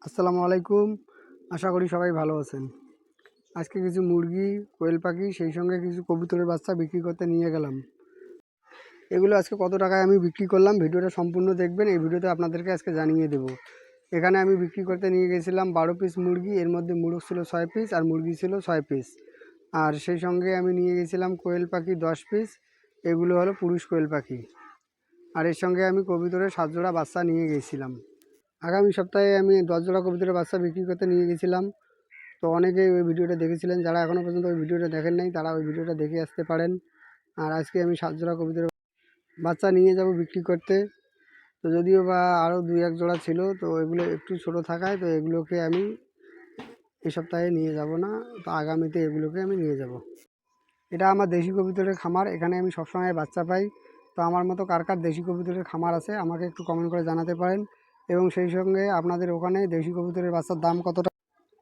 আসসালামু আলাইকুম। আশা করি সবাই ভালো আছেন। আজকে কিছু মুরগি, কোয়েল পাখি সেই সঙ্গে কিছু কবুতরের বাচ্চা বিক্রি করতে নিয়ে গেলাম। এগুলো আজকে কত টাকায় আমি বিক্রি করলাম ভিডিওটা সম্পূর্ণ দেখবেন। এই ভিডিওতে আপনাদেরকে আজকে জানিয়ে দেব। এখানে আমি বিক্রি করতে নিয়ে গেছিলাম 12 পিস মুরগি। এর মধ্যে মুরগ ছিল 6 পিস আর মুরগি ছিল 6 পিস। আর সেই সঙ্গে আমি নিয়ে গেছিলাম কোয়েল পাখি 10 পিস। এগুলো হলো পুরুষ কোয়েল পাখি। আর এর সঙ্গে আমি কবুতরের 7 জোড়া বাচ্চা নিয়ে গেছিলাম। আগামী সপ্তাহে আমি 10 জোড়া কবুতরের বাচ্চা বিক্রি করতে নিয়ে গেছিলাম। তো অনেকেই ওই ভিডিওটা দেখেছিলেন, যারা এখনও পর্যন্ত ওই ভিডিওটা দেখেন নাই তারা ওই ভিডিওটা দেখে আসতে পারেন। আর আজকে আমি 7 জোড়া কবুতরের বাচ্চা নিয়ে যাব বিক্রি করতে। তো যদিও বা আরও 2-1 জোড়া ছিল, তো এগুলো একটু ছোটো থাকায় তো এগুলোকে আমি এই সপ্তাহে নিয়ে যাব না, তো আগামীতে এগুলোকে আমি নিয়ে যাব। এটা আমার দেশি কবুতরের খামার, এখানে আমি সবসময় বাচ্চা পাই। তো আমার মতো কার কার দেশি কবুতরের খামার আছে আমাকে একটু কমেন্ট করে জানাতে পারেন, এবং সেই সঙ্গে আপনাদের ওখানে দেশি কবুতরের বাচ্চার দাম কতটা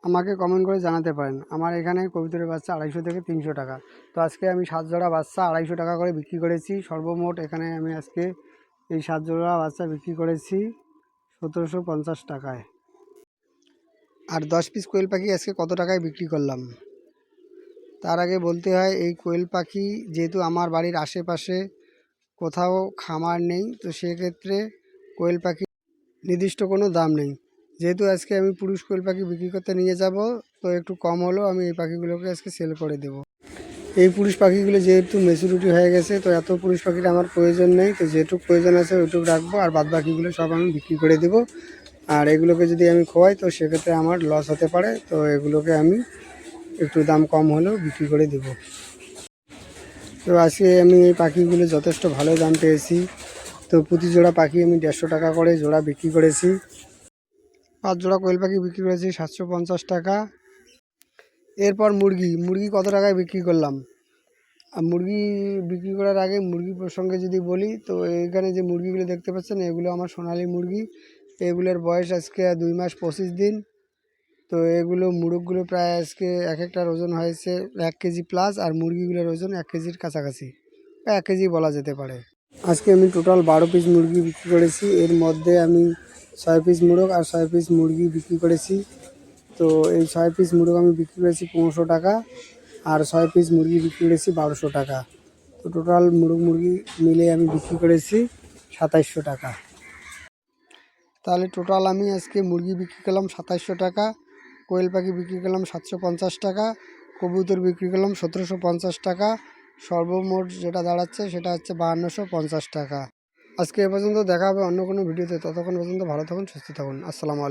আমাকে কমেন্ট করে জানাতে পারেন। আমার এখানে কবুতরের বাচ্চা 250 থেকে 300 টাকা। তো আজকে আমি 7 জোড়া বাচ্চা 250 টাকা করে বিক্রি করেছি। সর্বমোট এখানে আমি আজকে এই 7 জোড়া বাচ্চা বিক্রি করেছি 1750 টাকায়। আর 10 পিস কোয়েল পাখি আজকে কত টাকায় বিক্রি করলাম তার আগে বলতে হয়, এই কোয়েল পাখি যেহেতু আমার বাড়ির আশেপাশে কোথাও খামার নেই, তো সেক্ষেত্রে কোয়েল পাখি নির্দিষ্ট কোনো দাম নেই। যেহেতু আজকে আমি পুরুষ কোয়েল পাখি বিক্রি করতে নিয়ে যাব, তো একটু কম হলেও আমি এই পাখিগুলোকে আজকে সেল করে দেব। এই পুরুষ পাখিগুলো যেহেতু ম্যাচুরিটি হয়ে গেছে, তো এত পুরুষ পাখির আমার প্রয়োজন নেই। তো যেটুকু প্রয়োজন আছে ওইটুকু রাখবো, আর বাদ বাকিগুলো সব আমি বিক্রি করে দেবো। আর এগুলোকে যদি আমি খোয়াই তো সেক্ষেত্রে আমার লস হতে পারে, তো এগুলোকে আমি একটু দাম কম হলেও বিক্রি করে দেবো। তো আজকে আমি এই পাখিগুলো যথেষ্ট ভালো দাম পেয়েছি। তো প্রতি জোড়া পাখি আমি 150 টাকা করে জোড়া বিক্রি করেছি। 5 জোড়া কোয়েল পাখি বিক্রি করেছি 750 টাকা। এরপর মুরগি কত টাকায় বিক্রি করলাম। আর মুরগি বিক্রি করার আগে মুরগি প্রসঙ্গে যদি বলি, তো এইখানে যে মুরগিগুলো দেখতে পাচ্ছেন এগুলো আমার সোনালী মুরগি। এগুলোর বয়স আজকে 2 মাস 25 দিন। তো এগুলো মুরগগুলো প্রায় আজকে এক একটার ওজন হয়েছে 1 কেজি প্লাস, আর মুরগিগুলোর ওজন 1 কেজির কাছাকাছি, 1 কেজি বলা যেতে পারে। আজকে আমি টোটাল 12 পিস মুরগি বিক্রি করেছি। এর মধ্যে আমি 6 পিস মোরগ আর 6 পিস মুরগি বিক্রি করেছি। তো এই 6 পিস মোরগ আমি বিক্রি করেছি 1500 টাকা, আর 6 পিস মুরগি বিক্রি করেছি 1200 টাকা। তো টোটাল মুরগি মিলে আমি বিক্রি করেছি 2700 টাকা। তাহলে টোটাল আমি আজকে মুরগি বিক্রি করলাম 2700 টাকা, কোয়েল পাখি বিক্রি করলাম 750 টাকা, কবুতর বিক্রি করলাম 1750 টাকা। সর্বমোট যেটা দাঁড়াচ্ছে সেটা হচ্ছে 5250 টাকা। আজকে এ পর্যন্ত, দেখা হবে অন্য কোনো ভিডিওতে। ততক্ষণ পর্যন্ত ভালো থাকুন, সুস্থ থাকুন। আসসালামু আলাইকুম।